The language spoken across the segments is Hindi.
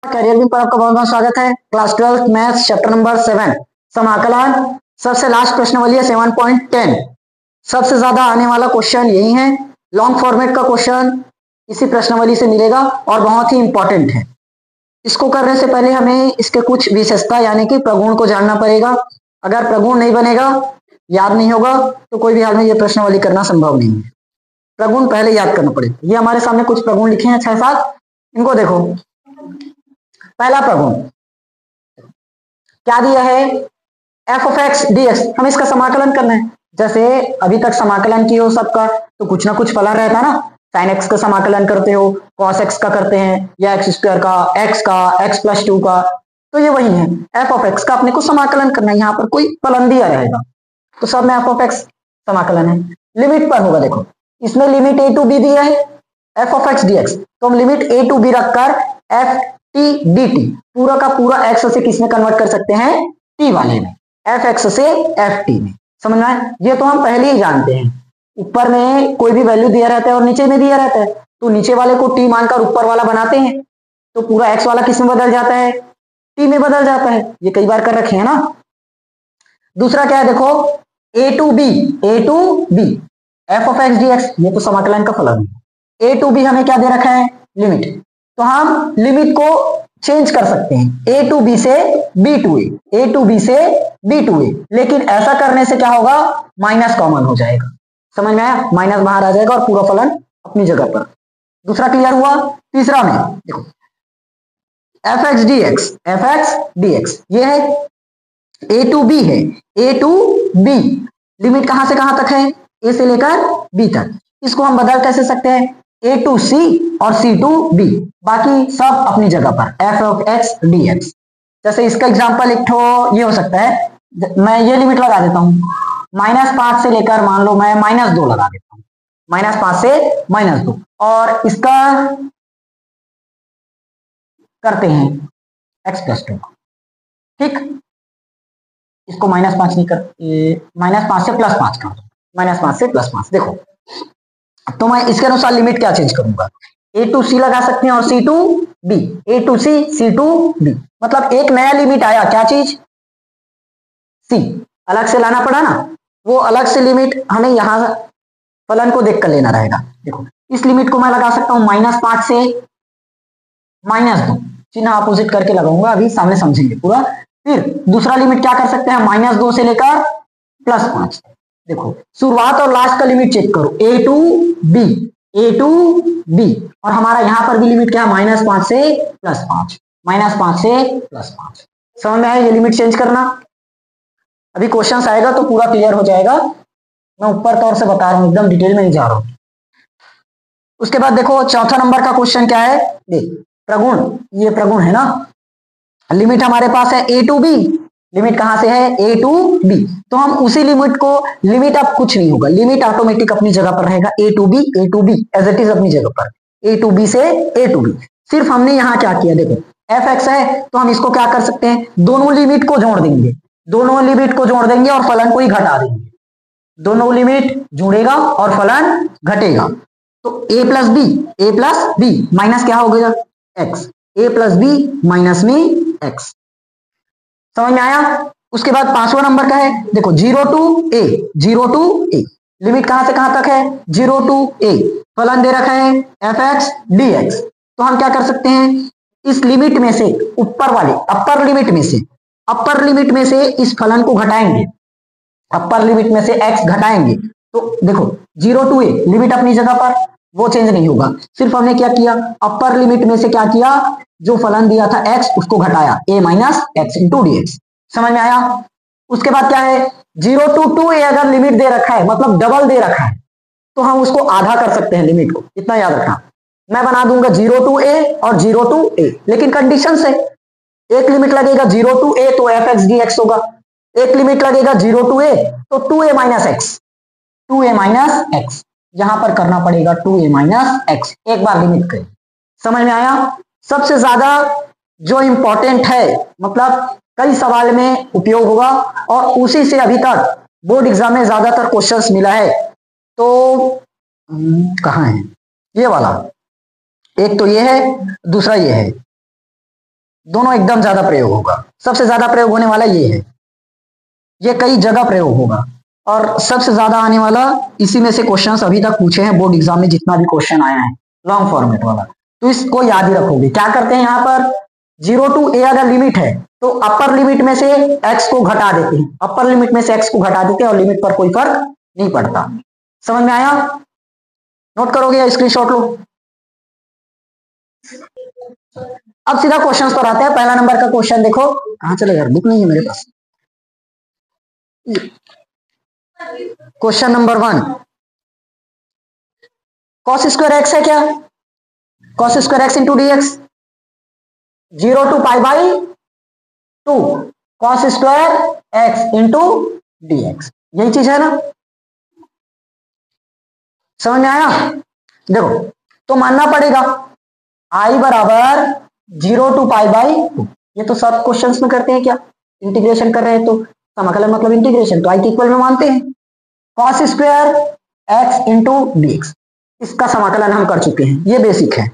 करियर में पर आपका बहुत बहुत स्वागत है। क्लास 12 मैथ्स चैप्टर नंबर 7 समाकलन। सबसे लास्ट प्रश्नावली है 7.10। सबसे ज्यादा आने वाला क्वेश्चन यही है। लॉन्ग फॉर्मेट का क्वेश्चन इसी प्रश्नावली से मिलेगा और बहुत ही इंपॉर्टेंट है। इसको करने से पहले हमें इसके कुछ विशेषता यानी कि प्रगुण को जानना पड़ेगा। अगर प्रगुण नहीं बनेगा, याद नहीं होगा, तो कोई भी हाल में यह प्रश्नावली करना संभव नहीं है। प्रगुण पहले याद करना पड़ेगा। ये हमारे सामने कुछ प्रगुण लिखे हैं 6-7, इनको देखो। पहला प्रगुण क्या दिया है? F of x d x. हम इसका समाकलन करना है। जैसे अभी तक समाकलन किए हो सबका, तो कुछ ना कुछ फलन रहता है ना। साइन एक्स का समाकलन करते हो, कॉस एक्स का करते हैं, या एक्स स्क्वायर का, एक्स प्लस 2 का, तो ये वही है। एफ ऑफ एक्स का अपने को समाकलन करना है। यहाँ पर कोई फलन दिया रहेगा तो सब में एफ ऑफ एक्स समाकलन है। लिमिट पर होगा, देखो इसमें लिमिट ए टू बी दिया है, F of x d x, तो हम लिमिट ए टू बी रखकर एफ टी डी टी पूरा का पूरा एक्स से किस में कन्वर्ट कर सकते हैं? टी वाले में, एफ एक्स से एफ टी में। समझ में आया? ये तो हम पहले ही जानते हैं। ऊपर में कोई भी वैल्यू दिया रहता है और नीचे में दिया रहता है, तो नीचे वाले को टी मानकर ऊपर वाला बनाते हैं, तो पूरा एक्स वाला किस में बदल जाता है? टी में बदल जाता है। ये कई बार कर रखे हैं ना। दूसरा क्या है? देखो a to b f of x d x, ये तो समाकलन का फलन है। ए टू बी हमें क्या दे रखा है? लिमिट। तो हम लिमिट को चेंज कर सकते हैं, ए टू बी से B to A, A to B से बी टू ए। लेकिन ऐसा करने से क्या होगा? माइनस कॉमन हो जाएगा। समझ में आया? माइनस बाहर आ जाएगा और पूरा फलन अपनी जगह पर। दूसरा क्लियर हुआ। तीसरा में देखो एफ एक्स डी एक्स, ये है ए टू बी है, ए टू बी। लिमिट कहां से कहां तक है? ए से लेकर बी तक। इसको हम बदल कैसे सकते हैं? ए टू सी और सी टू बी, बाकी सब अपनी जगह पर F of x d x. जैसे इसका एग्जांपल एक ठो ये हो सकता है, मैं ये लिमिट लगा देता हूं, -5 से लेकर मान लो मैं -2 लगा देता हूं, -5 से -2, और इसका करते हैं x प्लस 2। ठीक, इसको -5 नहीं करते, -5 से +5 कर दो, -5 से +5। देखो तो मैं इसके अनुसार लिमिट क्या चेंज करूंगा? ए टू सी लगा सकते हैं और c to b, a to c to b, मतलब एक नया लिमिट आया। क्या चीज? सी अलग से लाना पड़ा ना, वो अलग से लिमिट हमें यहां फलन को देखकर लेना रहेगा। देखो इस लिमिट को मैं लगा सकता हूं -5 से -2, चिन्ह अपोजिट करके लगाऊंगा, अभी सामने समझेंगे पूरा। फिर दूसरा लिमिट क्या कर सकते हैं? -2 से लेकर +5। देखो शुरुआत और लास्ट का लिमिट चेक करो, ए टू बी, और हमारा यहां पर भी लिमिट क्या है? -5 से +5, -5 से +5। समझ में आया? ये लिमिट चेंज करना। अभी क्वेश्चन आएगा तो पूरा क्लियर हो जाएगा। मैं ऊपर तौर से बता रहा हूं, एकदम डिटेल में नहीं जा रहा हूं। उसके बाद देखो चौथा नंबर का क्वेश्चन क्या है? देख प्रगुण, ये प्रगुण है ना। लिमिट हमारे पास है ए टू बी, लिमिट कहां से है? ए टू बी, तो हम उसी लिमिट को, लिमिट अब कुछ नहीं होगा, लिमिट ऑटोमेटिक अपनी जगह पर रहेगा। A to b as it is अपनी जगह पर, ए टू बी से ए टू बी। सिर्फ हमने यहां क्या किया? देखो एफ एक्स है तो हम इसको क्या कर सकते हैं? दोनों लिमिट को जोड़ देंगे, दोनों लिमिट को जोड़ देंगे और फलन को ही घटा देंगे। दोनों लिमिट जुड़ेगा और फलन घटेगा, तो ए प्लस बी माइनस क्या हो गया? एक्स, ए प्लस बी माइनस में एक्स। समझ में आया? उसके बाद पांचवा नंबर का है, देखो 0 टू ए, लिमिट कहां से कहां तक है? 0 टू ए, फलन दे रखा है एफ एक्स डी एक्स। तो हम क्या कर सकते हैं? इस लिमिट में से ऊपर वाले अपर लिमिट में से इस फलन को घटाएंगे, अपर लिमिट में से x घटाएंगे। तो देखो 0 टू ए लिमिट अपनी जगह पर, वो चेंज नहीं होगा। सिर्फ हमने क्या किया? अपर लिमिट में से क्या किया? जो फलन दिया था x उसको घटाया, a minus x into d x. समझ में आया? उसके बाद क्या है? 0 टू 2a अगर लिमिट दे रखा है, मतलब डबल दे रखा है, तो हम उसको आधा कर सकते हैं लिमिट को। इतना याद रखना, मैं बना दूंगा 0 टू a और 0 टू a, लेकिन कंडीशन से। एक लिमिट लगेगा 0 टू a तो एफ एक्स डी एक्स होगा, एक लिमिट लगेगा 0 टू a तो 2a माइनस एक्स, यहां पर करना पड़ेगा 2a माइनस एक्स, एक बार लिमिट करें। समझ में आया? सबसे ज्यादा जो इंपॉर्टेंट है, मतलब कई सवाल में उपयोग होगा, और उसी से अभी तक बोर्ड एग्जाम में ज्यादातर क्वेश्चंस मिला है। तो कहां है ये वाला? एक तो ये है, दूसरा ये है। दोनों एकदम ज्यादा प्रयोग होगा। सबसे ज्यादा प्रयोग होने वाला ये है, ये कई जगह प्रयोग होगा और सबसे ज्यादा आने वाला इसी में से क्वेश्चंस अभी तक पूछे हैं बोर्ड एग्जाम में, जितना भी क्वेश्चन आया है लॉन्ग फॉर्मेट वाला। तो इसको याद ही रखोगे। क्या करते हैं यहाँ पर, 0 to a अगर लिमिट है तो अपर लिमिट में से x को घटा देते हैं, अपर लिमिट में से x को घटा देते हैं और लिमिट पर कोई फर्क नहीं पड़ता। समझ में आया? नोट करोगे या स्क्रीनशॉट लो? अब सीधा क्वेश्चंस पर आते हैं। पहला नंबर का क्वेश्चन देखो, कहां चले यार, बुक नहीं है मेरे पास। Question number 1, cos square x है क्या? cos square x into d x, 0 to pi by 2 cos square x into d x, यही चीज है ना? समझ में आया? देखो तो मानना पड़ेगा i बराबर 0 to पाई बाई 2, ये तो सब क्वेश्चंस में करते हैं क्या, इंटीग्रेशन कर रहे हैं तो समाकलन मतलब इंटीग्रेशन, तो i के इक्वल में मानते हैं। cos square x into d x, इसका समाकलन हम कर चुके हैं, ये बेसिक है,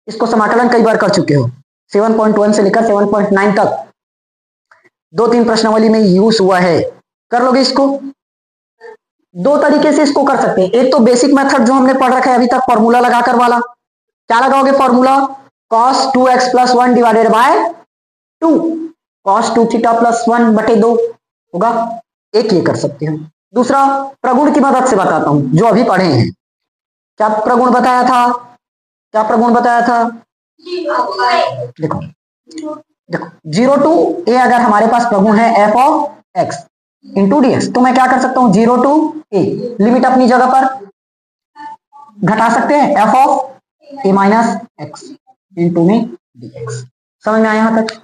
इसको समाकलन कई बार कर चुके हो। 7.1 से लेकर 7.9 तक 2-3 प्रश्नावली में यूज हुआ है, कर लोगे इसको। दो तरीके से इसको कर सकते हैं, एक तो बेसिक मेथड जो हमने पढ़ रखा है अभी तक, फॉर्मूला लगाकर वाला। क्या लगाओगे formula, cos 2x + 1 divided by 2 cos 2 theta + 1 बटे 2 होगा, एक ये कर सकते हो। दूसरा प्रगुण की मदद से बताता हूं, जो अभी पढ़े हैं। क्या प्रगुण बताया था, क्या प्रगुण बताया था? देखो देखो 0 to a अगर हमारे पास प्रगुण है f of x into d x, तो मैं क्या कर सकता हूं, 0 to a, लिमिट अपनी जगह पर घटा सकते हैं, f of a minus x into में डी एक्स। समझ में आया यहां तक?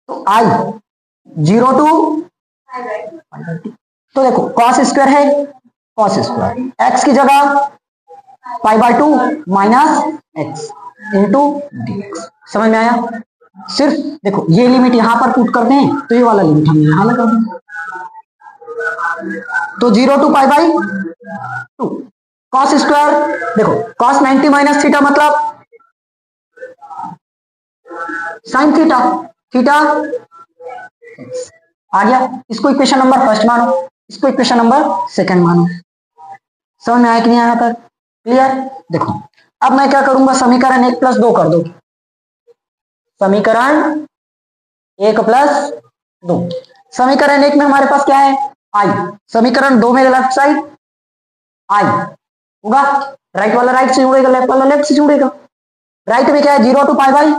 तो i 0 to, तो देखो cos स्क्वायर है, cos स्क्वायर x की जगह पाई by 2 minus x into d x. समझ में आया? सिर्फ देखो ये लिमिट यहां पर पुट करते हैं तो ये वाला लिमिट हम यहां लगा देंगे, तो 0 to pi by 2 cos square, देखो cos 90 माइनस थीटा मतलब sin थीटा, थीटा आ गया। इसको इक्वेशन नंबर फर्स्ट मानो, इसको इक्वेशन नंबर सेकंड मानो। समझ में आया कि नहीं आया पर? क्लियर? देखो अब मैं क्या करूंगा, समीकरण 1 + 2 कर दो, समीकरण 1 + 2। समीकरण 1 में हमारे पास क्या है, i, समीकरण 2 में लेफ्ट साइड i होगा, राइट वाला राइट से जुड़ेगा, लेफ्ट वाला लेफ्ट से जुड़ेगा। राइट में क्या है, 0 to pi by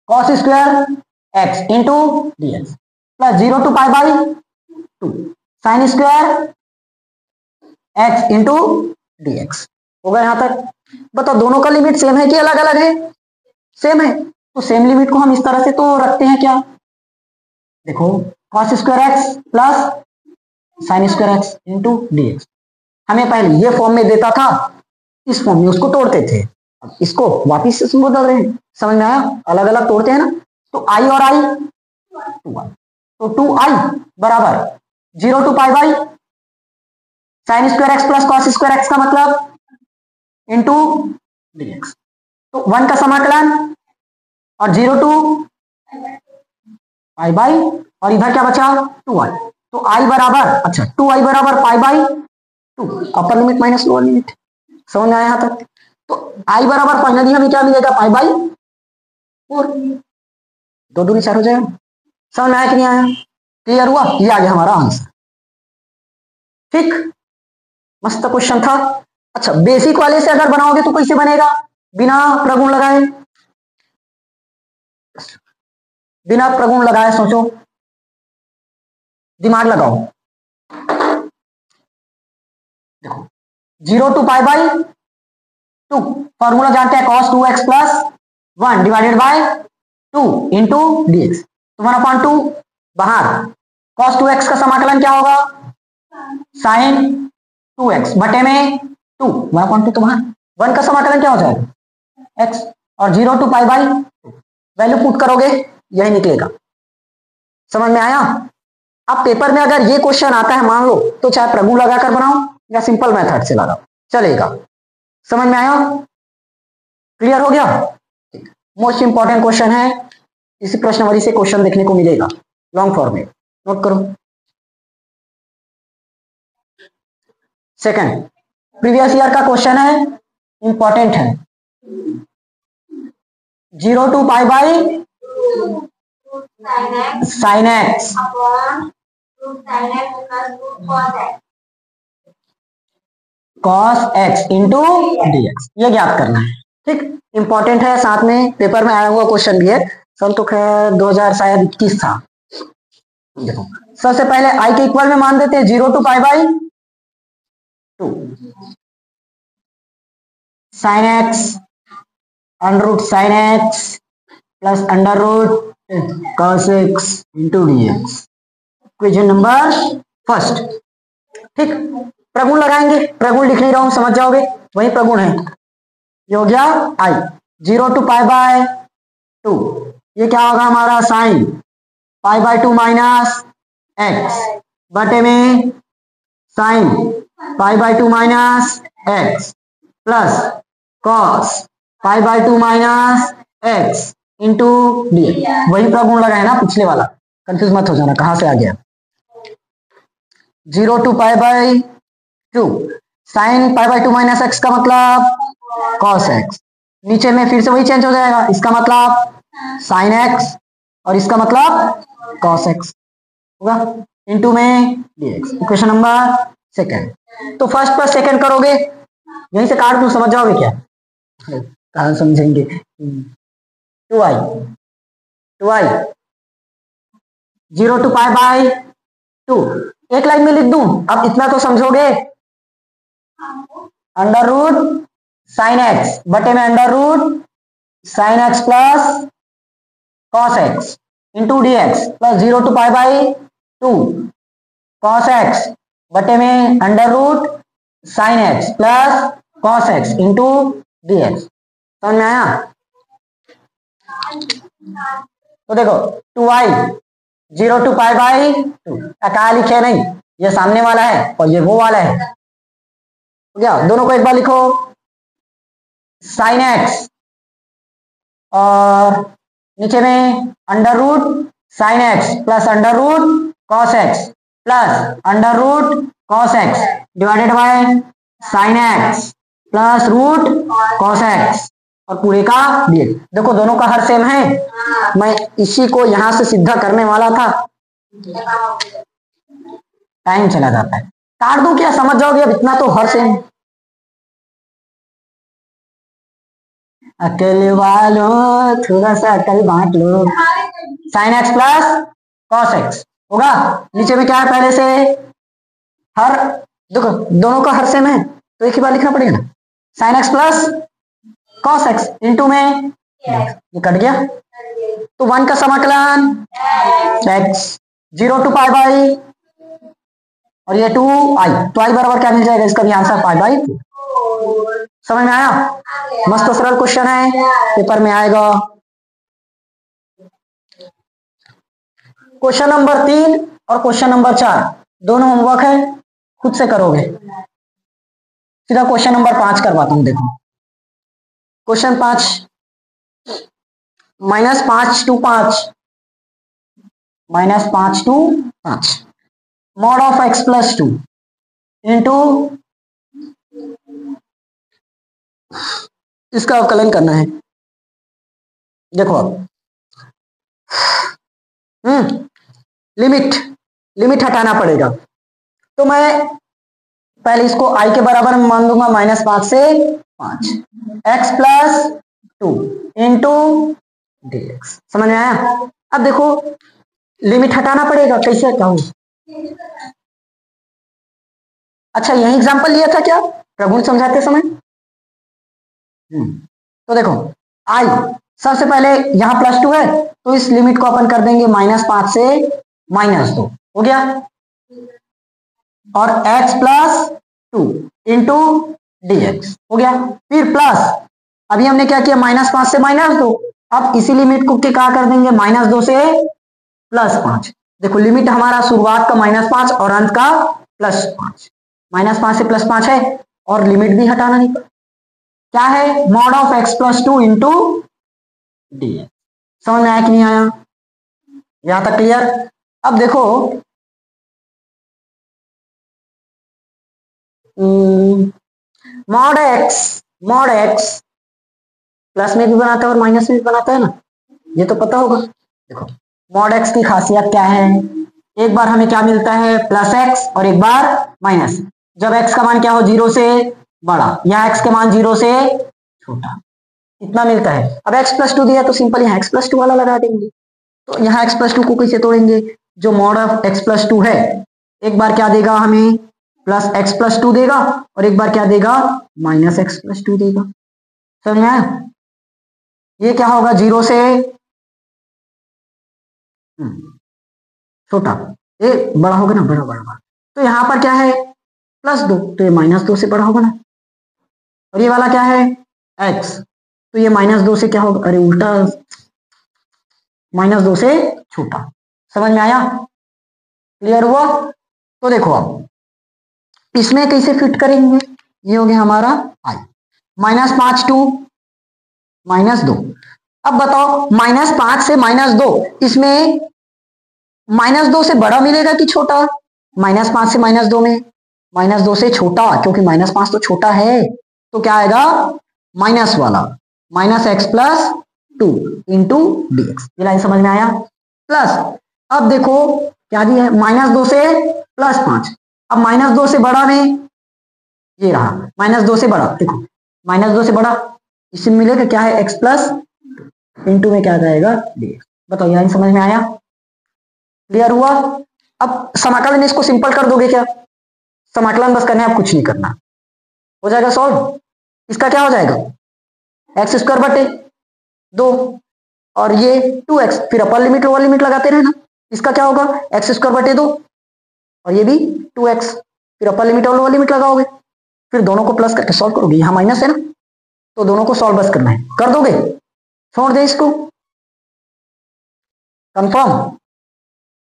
cos square x into d x plus 0 to pi by 2 sin square x into d x होगा। यहां तक बताओ दोनों का लिमिट सेम है कि अलग अलग है? सेम है, तो सेम लिमिट को हम इस तरह से तो रखते हैं क्या, देखो cos square x plus sin square x into d x, हमें पहले ये फॉर्म में देता था, इस फॉर्म में उसको तोड़ते थे, अब इसको वापिस से बदल रहे हैं। समझ में आया? अलग अलग तोड़ते हैं ना, तो i और i 2i, तो 2i बराबर 0 to pi by sin square x plus cos square x का मतलब इंटू डी एक्स, तो 1 का समाकलन और 0 to पाई बाई, और इधर क्या बचा 2i, तो i बराबर, अच्छा 2i बराबर पाई by 2, upper limit minus lower limit. समझ में आया यहां तक? तो i बराबर फाइनली हमें क्या मिलेगा, पाई बाई 4, 2 दूनी 4 हो जाएगा। समझ में आया कि नहीं आया? क्लियर हुआ? ये आ गया हमारा आंसर। ठीक, मस्त क्वेश्चन था। अच्छा बेसिक वाले से अगर बनाओगे तो कैसे बनेगा, बिना प्रगुण लगाए, बिना प्रगुण लगाए सोचो, दिमाग लगाओ। देखो 0 to पाई बाई 2, फॉर्मूला जानते हैं cos 2x + 1 divided by 2 into d x, तो 1/2 बाहर, cos 2x का समाकलन क्या होगा, sin 2x बटे में 2, 1/2 तो बाहर, 1 का समाकलन क्या हो जाएगा x, और 0 to pi by 2, value put करोगे यही निकलेगा। समझ में आया? अब पेपर में अगर ये क्वेश्चन आता है मान लो, तो चाहे प्रगुण लगाकर बनाओ या सिंपल मेथड से लगाओ, चलेगा। समझ में आया? क्लियर हो गया? मोस्ट इंपॉर्टेंट क्वेश्चन है, इसी प्रश्नावली से क्वेश्चन देखने को मिलेगा लॉन्ग फॉर्म में, नोट करो। सेकंड, प्रीवियस ईयर का क्वेश्चन है, इंपॉर्टेंट है। 0 to pi by sine x cos x into dx, ये ज्ञात करना है। ठीक, इंपॉर्टेंट है, साथ में पेपर में आया हुआ क्वेश्चन भी है। सन तो खैर 2021 था। देखो, सबसे पहले आई के इक्वल में मान देते हैं 0 to pi by 2 sine x under root sine x plus under root cos x into dx. Equation number first. ठीक, प्रगुण लगाएंगे, प्रगुण लिख नहीं रहा हूं, समझ जाओगे, वही प्रगुण है। ये हो गया आई 0 to पाई बाय 2, ये क्या होगा हमारा sine pi by 2 minus x बटे में sine pi by 2 minus x plus cos pi by 2 minus x into dx. वही प्रगुण लगाए ना पिछले वाला, कंफ्यूज मत हो जाना कहां से आ गया। 0 to pi by 2 sign pi by 2 minus x का मतलब कॉस एक्स, नीचे में फिर से वही चेंज हो जाएगा, इसका मतलब साइन एक्स और इसका मतलब कॉस एक्स होगा इंटू में डीएक्स। Equation number second. तो फर्स्ट प्लस सेकंड करोगे, यहीं से काट दूं, समझ जाओगे क्या? कहां समझेंगे। 2i 0 to पाई बाय 2, एक लाइन में लिख दूं, अब इतना तो समझोगे। अंडर रूट साइन एक्स बटे में under root sine x plus cos x into dx plus 0 to pi by 2 cos x बटे में under root sine x plus cos x into dx. समझ में आया? तो देखो 2i 0 to पाई बाई 2, क्या लिखे नहीं, ये सामने वाला है और ये वो वाला है, हो गया। दोनों को एक बार लिखो, साइन एक्स और नीचे में under root sine x plus under root cos x plus under root cos x divided by sine x plus root cos x और पूरे का डीएक्स। देखो दोनों का हर सेम है, मैं इसी को यहां से सिद्ध करने वाला था, टाइम चला जाता है। काट दूं क्या, समझ जाओगे अब, इतना तो हर सेम। अकेले वालों थोड़ा सा अकल बांट लो, sine x plus cos x होगा, नीचे में क्या है पहले से हर, देखो दोनों का हर सेम है तो एक ही बार लिखना पड़ेगा ना, sign x plus cos x into में ये कट गया, तो 1 का समाकलन एक्स 0 to पाई बाई और ये 2i, तो i बराबर क्या मिल जाएगा, इसका भी आंसर पाई बाई 2। समझ में आया? मस्त सरल क्वेश्चन है, पेपर में आएगा। क्वेश्चन नंबर 3 और क्वेश्चन नंबर 4 दोनों होमवर्क है, खुद से करोगे। सीधा क्वेश्चन नंबर 5 करवाता हूं, देखो question 5 -5 to 5 -5 to 5 mod of x plus 2 into इसका अवकलन करना है। देखो अब लिमिट हटाना पड़ेगा, तो मैं पहले इसको i के बराबर में मान दूंगा -5 से 5 x प्लस 2 इंटू dx। समझ में आया? अब देखो लिमिट हटाना पड़ेगा, कैसे कहूं। अच्छा यही एग्जांपल लिया था क्या प्रभु समझाते समय? तो देखो i सबसे पहले यहां +2 है, तो इस लिमिट को अपन कर देंगे -5 से -2 हो गया, और x प्लस 2 इंटू dx हो गया, फिर प्लस अभी हमने क्या किया -5 से -2, अब इसी लिमिट को क्या कर देंगे -2 से +5। देखो लिमिट हमारा शुरुआत का -5 और अंत का +5, -5 से +5 है और लिमिट भी हटाना नहीं पड़ा। क्या है, mod of x plus 2 into D. समझ में आया कि नहीं आया? यहां तक क्लियर? अब देखो मॉड एक्स प्लस में भी बनाता है और माइनस में भी बनाता है ना, ये तो पता होगा। देखो मॉड एक्स की खासियत क्या है, एक बार हमें क्या मिलता है, प्लस एक्स, और एक बार माइनस। जब एक्स का मान क्या हो, 0 से बड़ा, या एक्स के मान 0 से छोटा, इतना मिलता है। अब x प्लस 2 दिया तो सिंपल यहाँ x प्लस 2 वाला लगा देंगे। तो यहाँ x प्लस 2 को कैसे तोड़ेंगे, जो मॉड ऑफ x प्लस 2 है, एक बार क्या देगा हमें, प्लस x प्लस 2 देगा, और एक बार क्या देगा, माइनस x प्लस 2 देगा। समझ में आया? ये क्या होगा, 0 से छोटा, ये बड़ा होगा ना, बड़ा। तो यहाँ पर क्या है, प्लस 2, तो ये माइनस 2 से बड़ा होगा ना। और ये वाला क्या है, x, तो ये माइनस 2 से क्या होगा, अरे उल्टा, माइनस 2 से छोटा। समझ में आया? क्लियर हुआ? तो देखो अब इसमें कैसे फिट करेंगे, ये हो गया हमारा i, -5 टू -2। अब बताओ -5 से -2, इसमें -2 से बड़ा मिलेगा कि छोटा? -5 से -2 में -2 से छोटा, क्योंकि -5 तो छोटा है, तो क्या आएगा, माइनस वाला, -x plus 2 into d x. ये लाइन समझ में आया? प्लस अब देखो क्या दिया है, -2 से +5। अब -2 से बड़ा में ये रहा, -2 से बड़ा, देखो -2 से बड़ा, इसमें मिलेगा क्या है, x प्लस इंटू में क्या जाएगा, डी एक्स। बताओ यहाँ समझ में आया? क्लियर हुआ? अब समाकलन इसको सिंपल कर दोगे क्या, समाकलन बस करना है, अब कुछ नहीं करना, हो जाएगा सॉल्व। इसका क्या हो जाएगा, x² बटे 2 और ये 2x, फिर अपर लिमिट लोअर लिमिट लगाते रहना। इसका क्या होगा, x² बटे 2 और ये भी 2x, फिर अपर लिमिट और लोअर लिमिट लगाओगे, फिर दोनों को प्लस करके सॉल्व करोगे। यहाँ माइनस है ना, तो दोनों को सॉल्व बस करना है, कर दोगे, छोड़ दे इसको, कंफर्म।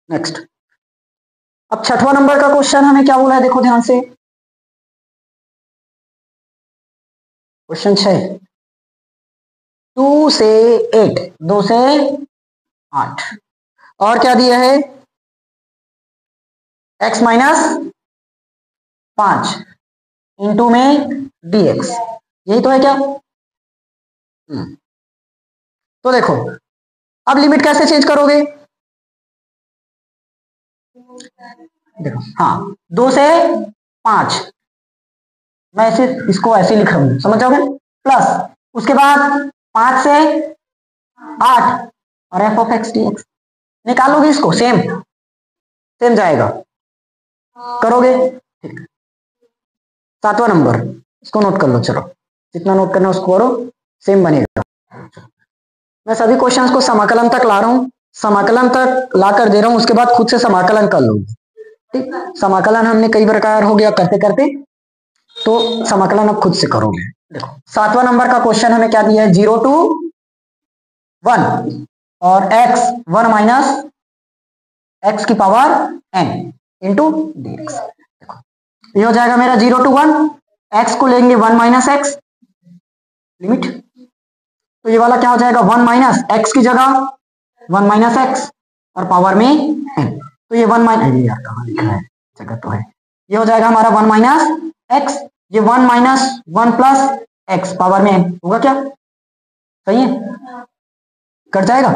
नेक्स्ट, अब 6वां नंबर का क्वेश्चन हमें क्या बोला है, देखो ध्यान से, क्वेश्चन 6, 2 से 8, 2 से 8, और क्या दिया है, x माइनस 5 इंटू में dx, यही तो है क्या? तो देखो अब लिमिट कैसे चेंज करोगे, देखो हाँ, 2 से 5, मैं सिर्फ इसको ऐसे लिख रहा हूं, समझ जाओगे, प्लस उसके बाद 5 से 8 और f ऑफ x dx, निकालोगे इसको, सेम जाएगा, करोगे, ठीक। 7वां नंबर, इसको नोट कर लो, चलो जितना नोट करना उसको करो, सेम बनेगा। मैं सभी क्वेश्चंस को समाकलन तक ला रहा हूं, समाकलन तक ला कर दे रहा हूं, उसके बाद खुद से समाकलन कर लो, ठीक। समाकलन हमने कई प्रकार हो गया करते करते, तो समाकलन अब खुद से करोगे। देखो 7वां नंबर का क्वेश्चन हमें क्या दिया है, 0 to 1 और x 1 माइनस x की पावर n इंटू dx। देखो ये हो जाएगा मेरा 0 to 1, x को लेंगे 1 माइनस एक्स, लिमिट, तो ये वाला क्या हो जाएगा, 1 माइनस एक्स की जगह 1 माइनस एक्स और पावर में n, तो ये 1 माइनस, यार कहाँ लिखा है, जगह तो है, ये हो जाएगा हमारा 1 माइनस एक्स, ये 1 माइनस 1 प्लस एक्स पावर में n होगा क्या, सही है, कट जाएगा,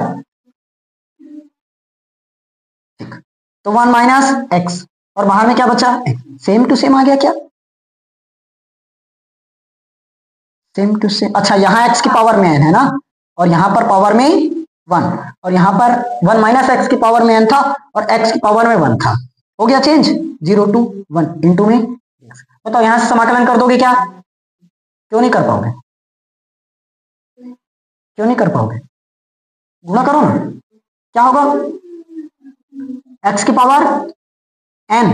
ठीक। तो 1 माइनस एक्स और बाहर में क्या बचा, सेम टू सेम आ गया क्या, सेम टू सेम। अच्छा यहाँ x की पावर में n है ना, और यहाँ पर पावर में 1, और यहाँ पर 1 माइनस एक्स की पावर में n था और x की पावर में 1 था, हो गया चेंज, 0 to 1 इंटू में। बताओ यहां से समाकलन कर दोगे क्या, क्यों नहीं कर पाओगे, क्यों नहीं कर पाओगे, गुणा करो ना, क्या होगा, x की पावर n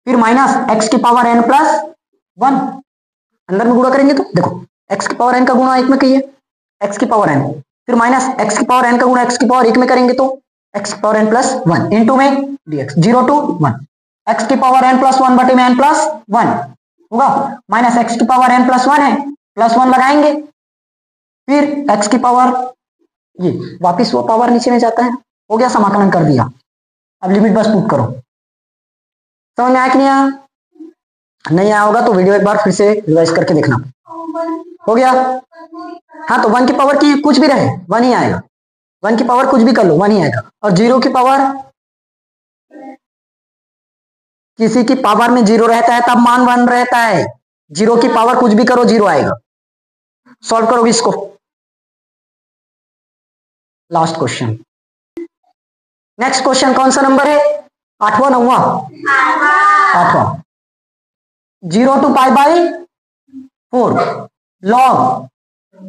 फिर माइनस x की पावर n प्लस 1, अंदर में गुणा करेंगे तो देखो x की पावर n का गुणा 1 में कहिए, x की पावर n, फिर माइनस x की पावर n का गुणा x की पावर 1 में करेंगे तो x की पावर n प्लस 1 इंटू में dx, 0 to 1, x की पावर n प्लस 1 बटे में n प्लस 1 होगा, माइनस x की पावर n प्लस 1 है +1 लगाएंगे, फिर x की पावर, ये वापिस वो पावर नीचे में जाता है। हो गया, समाकलन कर दिया। अब लिमिट बस पुट करो। समझ में आया कि नहीं आया? नहीं आया होगा तो वीडियो एक बार फिर से रिवाइज करके देखना। हो गया? हाँ, तो 1 की पावर की कुछ भी रहे 1 ही आएगा। 1 की पावर कुछ भी कर लो 1 ही आएगा। और 0 की पावर, किसी की पावर में 0 रहता है तब मान 1 रहता है। 0 की पावर कुछ भी करो 0 आएगा। सॉल्व करोगे इसको। लास्ट क्वेश्चन, नेक्स्ट क्वेश्चन कौन सा नंबर है? 8वां 9वां? 8वां। 0 to pi by 4 log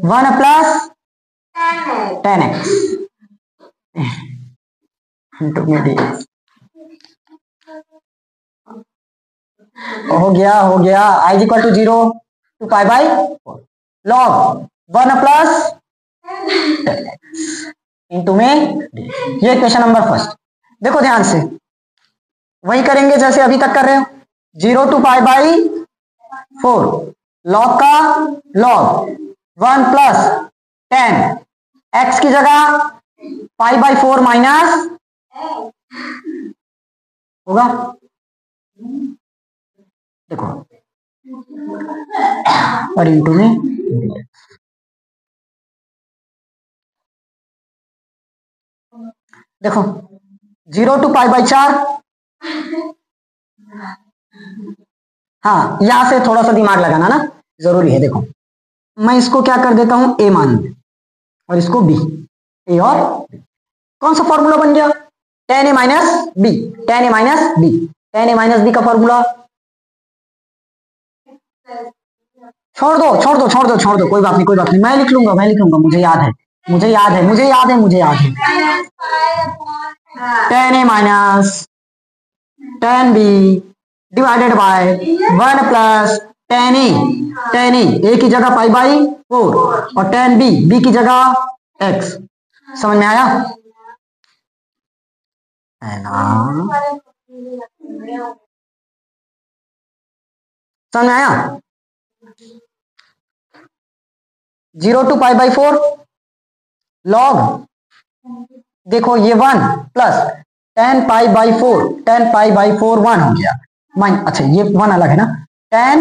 1 plus 10x into में dx। हो गया i is equal to 0 to pi by 4 log 1 plus 10x into में dx। ये क्वेश्चन नंबर फर्स्ट। देखो ध्यान से, वही करेंगे जैसे अभी तक कर रहे हो। 0 to पाई बाई 4 log का log 1 प्लस 10 x की जगह पाई बाई 4 माइनस होगा। देखो और इंटू में देखो 0 to पाई बाई 4। हाँ, यहां से थोड़ा सा दिमाग लगाना ना जरूरी है। देखो मैं इसको क्या कर देता हूं, ए मान लूं और इसको बी। ए और बी, कौन सा फॉर्मूला बन गया? tan a minus b. tan a minus b, tan a minus b का फॉर्मूला छोड़ दो, कोई बात नहीं, मैं लिख लूंगा, मुझे याद है। tan a minus tan b divided by 1 plus tan a की जगह पाई बाई 4 और tan b की जगह x। समझ में आया है ना? समझ में आया? 0 to पाई बाई 4 log, देखो ये 1 प्लस tan पाई बाई 4 1 हो गया। अच्छा ये 1 अलग है ना। tan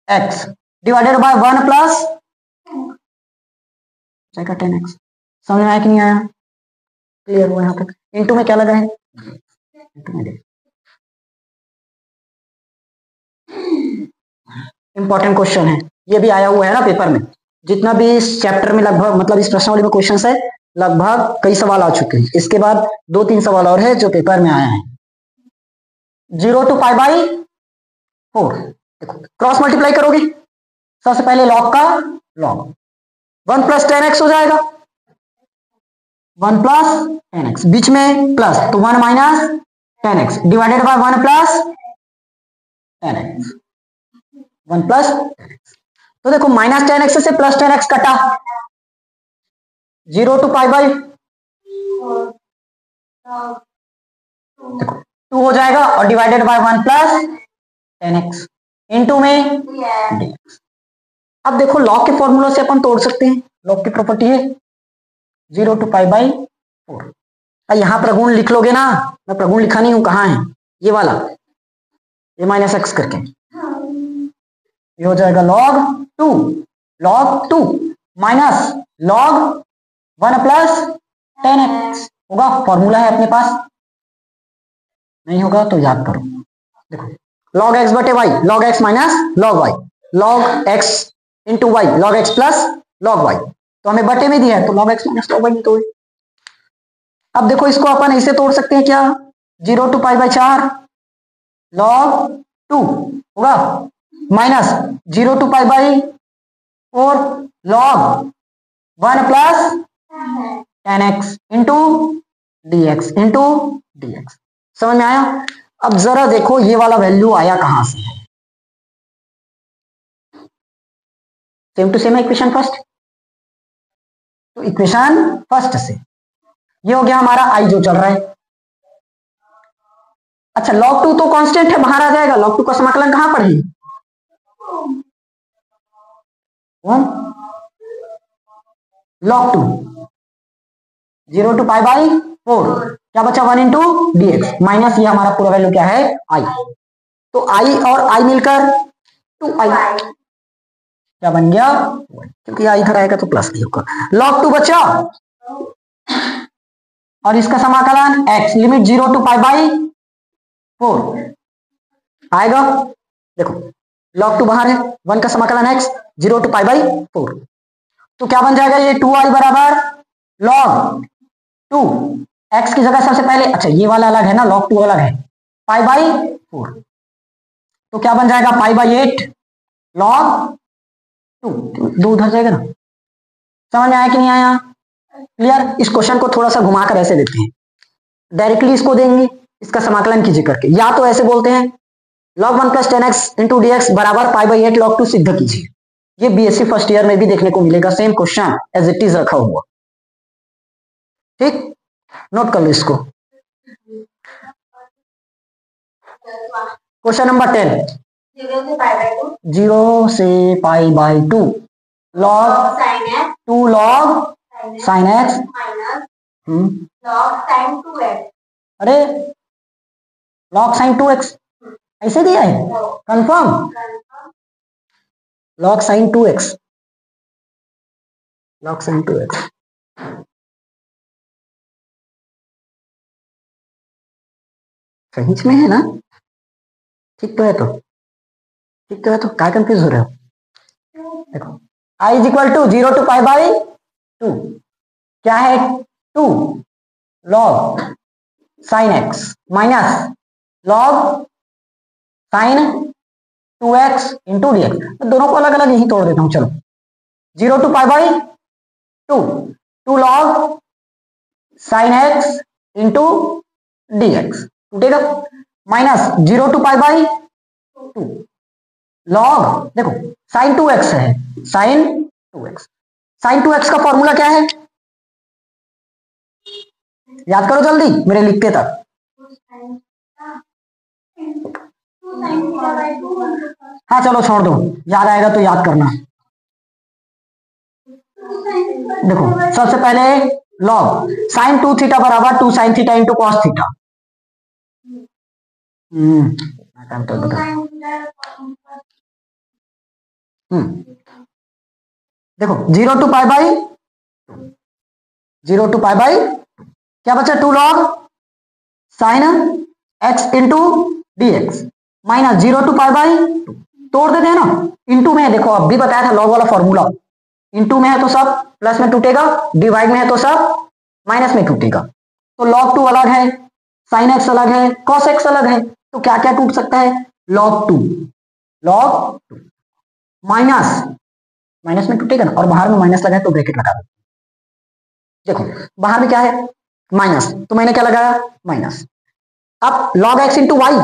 x divided by 1 plus tan x। समझ में आया कि नहीं आया? क्लियर हुआ यहाँ तक? इनटू में क्या लगा है? इंपॉर्टेंट क्वेश्चन है, ये भी आया हुआ है ना पेपर में। जितना भी इस चैप्टर में लगभग, मतलब इस प्रश्नावली में क्वेश्चन है, लगभग कई सवाल आ चुके हैं। इसके बाद 2-3 सवाल और है जो पेपर में आए हैं। 0 to पाई बाई 4, देखो क्रॉस मल्टीप्लाई करोगे, सबसे पहले लॉग का लॉग 1 प्लस 10x हो जाएगा। 1 प्लस 10x, बीच में प्लस तो 1 minus 10x divided by 1 plus 10x। 1 plus 10x, तो देखो माइनस 10x से प्लस 10x कटा। 0 to पाई बाई देखो 2 हो जाएगा और divided by 1 plus 10x into में dx। अब देखो लॉग के फॉर्मूला से अपन तोड़ सकते हैं। लॉग की प्रॉपर्टी है 0 to पाई बाई 4। यहां प्रगुण लिख लोगे ना, मैं प्रगुण लिखा नहीं हूं, कहां है ये वाला, ये माइनस एक्स करके ये हो जाएगा log 2 minus log 1 plus 10x होगा। फॉर्मूला है अपने पास, नहीं होगा तो याद करो। देखो log x बटे y, log x minus log y, log x into y, log x plus log y। तो हमें बटे में दिया है तो log x minus log y तो। अब देखो इसको अपन ऐसे तोड़ सकते हैं क्या, 0 to पाई बाई 4 log 2 होगा minus 0 to pi by 4 log 1 plus 10x into dx। समझ में आया? अब जरा देखो ये वाला वैल्यू आया कहां से है। Same to same equation first, तो इक्वेशन फर्स्ट से ये हो गया हमारा आई जो चल रहा है। अच्छा log 2 तो कांस्टेंट है, बाहर आ जाएगा। log 2 का समाकलन कहां पर है? log 2 0 to पाई बाई 4, क्या बचा 1 इंटू डी एक्स माइनस ये हमारा पूरा वैल्यू क्या है आई, तो आई और आई मिलकर 2i, क्या बन गया, क्योंकि आई इधर आएगा तो प्लस ही होगा, log 2 बचा, और इसका समाकलन x limit 0 to pi by 4 आएगा, देखो log 2 बाहर है, 1 का समाकलन x 0 टू पाई बाई 4, तो क्या बन जाएगा ये 2i बराबर log 2, x की जगह सबसे पहले, अच्छा ये वाला अलग है ना, log 2 अलग है, पाई बाई 4, तो क्या बन जाएगा पाई बाई 8 log 2, दो उधर जाएगा ना, समझ में आया कि नहीं आया, क्लियर। इस क्वेश्चन को थोड़ा सा घुमाकर ऐसे देते हैं, डायरेक्टली इसको देंगे, इसका समाकलन कीजिए करके, या तो ऐसे बोलते हैं log 1 plus 10x into d x बराबर पाई बाई 8 log 2 सिद्ध कीजिए, ये बीएससी फर्स्ट ईयर में भी देखने को मिलेगा, same question as it is रखा हुआ, ठीक, नोट कर लो इसको। क्वेश्चन नंबर 10, 0 से पाई by 2 log 2 log sin x log sin 2x, अरे log sin 2x ऐसे दिया है, confirm, log sin 2x, log sin 2x सही में है ना, ठीक तो है, तो ठीक तो है, तो क्या कंफ्यूज हो रहे हो, देखो i is equal to 0 to pi by 2, क्या है 2 log sin x minus log sin 2x into d x, दोनों को अलग अलग यही तोड़ देता हूं, चलो 0 to pi by 2 log sin x into d x टूटेगा, minus 0 to pi by 2 log, देखो sin 2x है, sin 2x, sin 2x का फॉर्मूला क्या है, याद करो जल्दी मेरे लिखते तक, हाँ चलो छोड़ दो, याद आएगा तो याद करना, देखो सबसे पहले log sin 2 थीटा बराबर 2 sin theta into cos theta, देखो 0 to pi by 0 to pi by क्या बचा 2 log sin x into d x minus 0 to pi by 2, तोड़ देते हैं ना, इंटू में है, देखो अब भी बताया था लॉग वाला फॉर्मूला, इंटू में है तो सब प्लस में टूटेगा, डिवाइड में है तो सब माइनस में टूटेगा, तो log 2 अलग है, sin x अलग है, cos x अलग है, तो क्या क्या टूट सकता है log 2 माइनस माइनस में टूटेगा ना, और बाहर में माइनस लगा है तो ब्रैकेट लगा दो, देखो बाहर में क्या है माइनस, तो मैंने क्या लगाया माइनस, अब log x into y,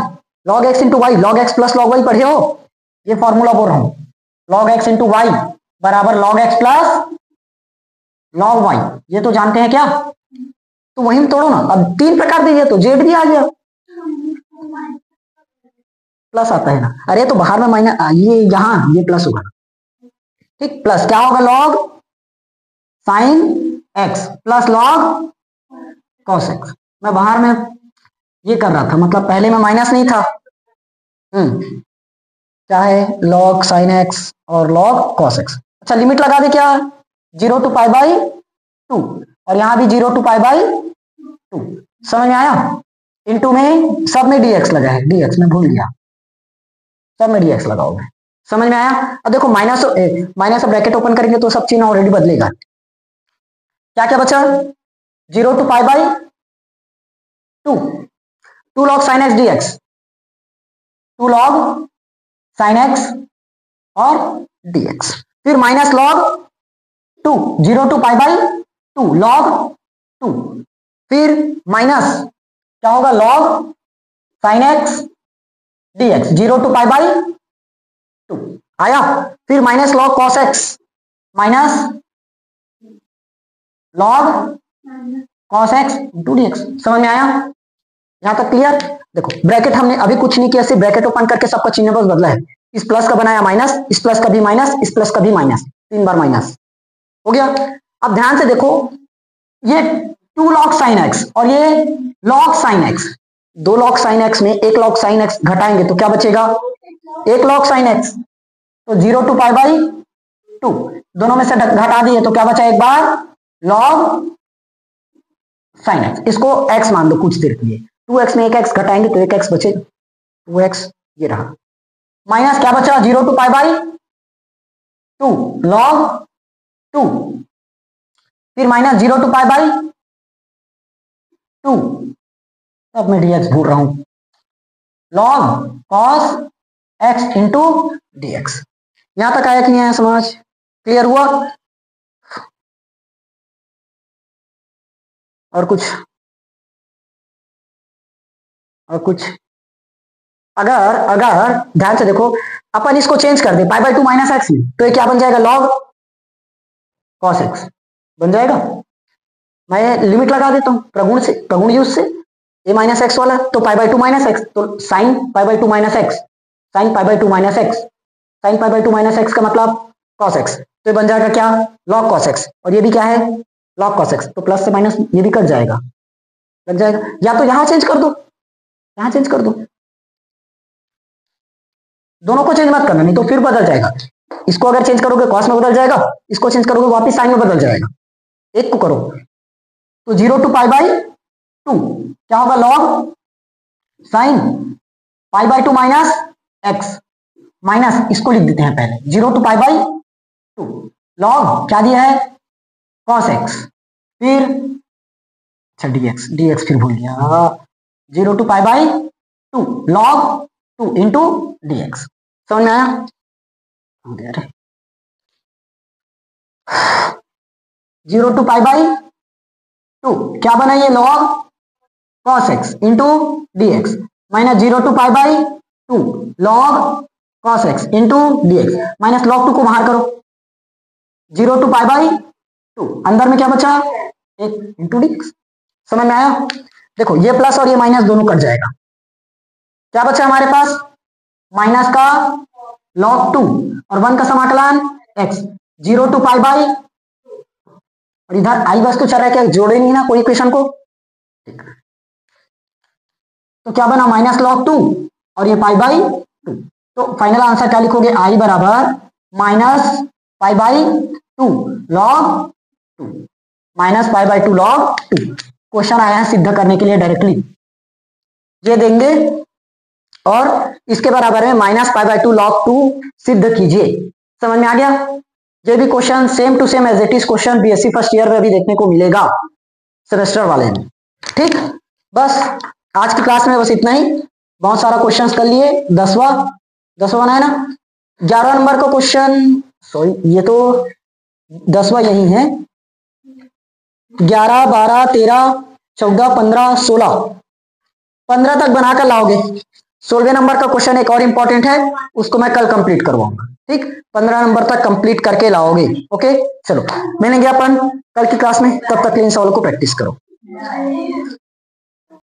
log x into y, log x plus log y पढ़े हो, ये फॉर्मूला बोल रहा हूं, log x इंटू वाई बराबर log x plus log y, ये तो जानते हैं क्या, तो वही में तोड़ो ना, अब 3 प्रकार दीजिए तो जेड भी आ गया, प्लस आता है ना, अरे तो बाहर में माइनस, ये यहां ये प्लस होगा, ठीक, प्लस क्या होगा log sin x plus log cos x, मैं बाहर में ये कर रहा था, मतलब पहले में माइनस नहीं था, क्या है log sin x और log cos x, अच्छा लिमिट लगा दे क्या 0 टू पाई बाई 2, और यहां भी 0 टू पाई बाई 2, समझ में आया, इनटू में सब में dx लगा है, dx मैं भूल गया, सब में dx लगा होगा, समझ में आया। अब देखो माइनस माइनस ब्रैकेट ओपन करेंगे तो सब चिन्ह ऑलरेडी बदलेगा, क्या क्या बचा 0 to pi by 2 log sin x dx, 2 log sin x और dx, फिर minus log 2 0 to pi by 2 log 2, फिर माइनस क्या होगा log sin x dx 0 to pi by 2 आया, फिर minus log cos x minus log cos x into dx, समझ में आया, यहां तक क्लियर। देखो ब्रैकेट हमने अभी कुछ नहीं किया, सिर्फ ब्रैकेट ओपन करके सबका चिन्ह बस बदला है, इस प्लस का बनाया माइनस, इस प्लस का भी माइनस, इस प्लस का भी माइनस, 3 बार माइनस हो गया। अब ध्यान से देखो, ये 2 log sin x और ये log sin x, 2 log sin x में 1 log sin x घटाएंगे तो क्या बचेगा, 1 log sin x। तो 0 to पाई बाई 2 दोनों में से घटा दिए तो क्या बचा एक बार, log sin x। इसको x मान लो कुछ देर के लिए, 2x में 1x घटाएंगे तो 1x बचेगा, 2x ये रहा, माइनस क्या बचा 0 to पाई बाई 2 log 2, फिर माइनस 0 to पाई बाई 2, अब मैं dx भूल रहा हूं, log cos x into dx। यहां तक आया कि नहीं आया समझ, क्लियर हुआ। और कुछ अगर ध्यान से देखो, अपन इसको चेंज कर दे पाई बाई 2 माइनस एक्स में तो ये क्या बन जाएगा, log cos x बन जाएगा। मैं लिमिट लगा देता हूं प्रगुण यूज से, ए माइनस एक्स वाला तो पाई बाई 2 माइनस एक्स, तो sine pi by 2 minus x, sine pi by 2 minus x, sine pi by 2 minus x का मतलब cos x, तो ये बन जाएगा क्या, log cos x, और ये भी क्या है log cos x, तो प्लस से माइनस ये भी कट जाएगा, लग जाएगा। या तो यहां चेंज कर दो, यहां चेंज कर दो, दोनों को चेंज मत करना नहीं तो फिर बदल जाएगा। इसको अगर चेंज करोगे कॉस में बदल जाएगा, इसको चेंज करोगे वापिस साइन में बदल जाएगा। एक को करो तो 0 to पाई बाई 2 क्या होगा, log sine pi by 2 minus x, minus इसको लिख देते हैं पहले 0 to पाई बाई 2 log क्या दिया है cos x, फिर अच्छा dx फिर भूल गया, 0 to pi by 2 log 2 into dx। समझ में आया, 0 to पाई बाई 2 क्या बना ये log cos x into dx, minus 0 to pi by 2 log cos x into dx, minus log 2 को बाहर करो, 0 to पाई बाई 2 अंदर में क्या बचा 1 इंटू dx। समझ में आया, देखो ये प्लस और ये माइनस दोनों कट जाएगा, क्या बचा हमारे पास माइनस का log 2 और 1 का समाकलन x, 0 to पाई बाई, और इधर आई वस्तु चल रहा है, क्या जोड़े नहीं ना कोई इक्वेशन को, ठीक। तो क्या बना माइनस log 2 और ये पाई बाई 2, तो फाइनल आंसर क्या लिखोगे, आई बराबर minus pi by 2 log 2, minus pi by 2 log 2। Question आया है सिद्ध करने के लिए डायरेक्टली, ये देंगे और इसके बराबर में माइनस पाई बाई 2 log 2 सिद्ध कीजिए। समझ में आ गया, ये भी question same to same as it is question BSc first year में भी देखने को मिलेगा सेमेस्टर वाले में, ठीक। बस आज की क्लास में बस इतना ही, बहुत सारा क्वेश्चंस कर लिए, 10वां बनाया ना, 11 नंबर का क्वेश्चन, सॉरी ये तो 10वां यही है, 11 12 13 14 15 16 15 तक बनाकर लाओगे। 16वें नंबर का क्वेश्चन एक और इंपॉर्टेंट है, उसको मैं कल कंप्लीट करवाऊंगा, ठीक। 15 नंबर तक कंप्लीट करके लाओगे, ओके। चलो मिलेंगे अपन कल की क्लास में, तब तक इन सवालों को प्रैक्टिस करो।